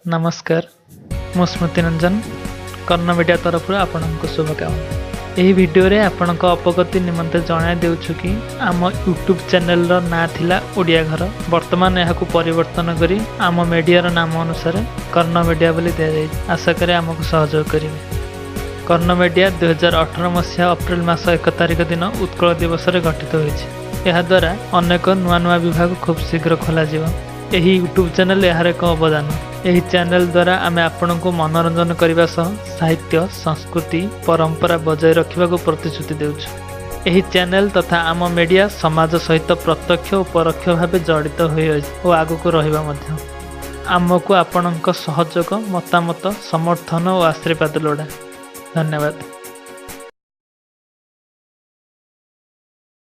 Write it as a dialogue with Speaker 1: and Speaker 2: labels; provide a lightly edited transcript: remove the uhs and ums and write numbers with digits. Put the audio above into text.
Speaker 1: नमस्कार मु स्मृति रंजन कर्ण मीडिया तरफ आपको शुभकामना। यही वीडियो रे आपणक अपगति निमंते जणाई देउछु कि आम यूट्यूब चैनल रो ना थिला ओडिया घर वर्तमान यहाकू परिवर्तन करी आम मीडिया रो नाम अनुसार कर्ण मीडिया बोली दिया जाय। आशा करे आमको सहयोग करिवे। कर्ण मीडिया 2018 मसीहा अप्रैल मास 1 तारिख दिन उत्कल दिवस रे गठित होइछि। एहा द्वारा अनेक नुआ नुआ विभाग खूब शीघ्र खोला जिवो। यही यूट्यूब चैनल यार एक अवदान। यही चैनल द्वारा आमे आपण को मनोरंजन करने साहित्य संस्कृति परंपरा बजाय रखा प्रतिश्रुति देउछु। यही चैनल तथा आम मीडिया समाज सहित प्रत्यक्ष और परोक्ष भाव जड़ित हो आगको रहिबा मध्य। आमको आपणक सहयोग मतामत समर्थन और आशीर्वाद लोड़ा। धन्यवाद।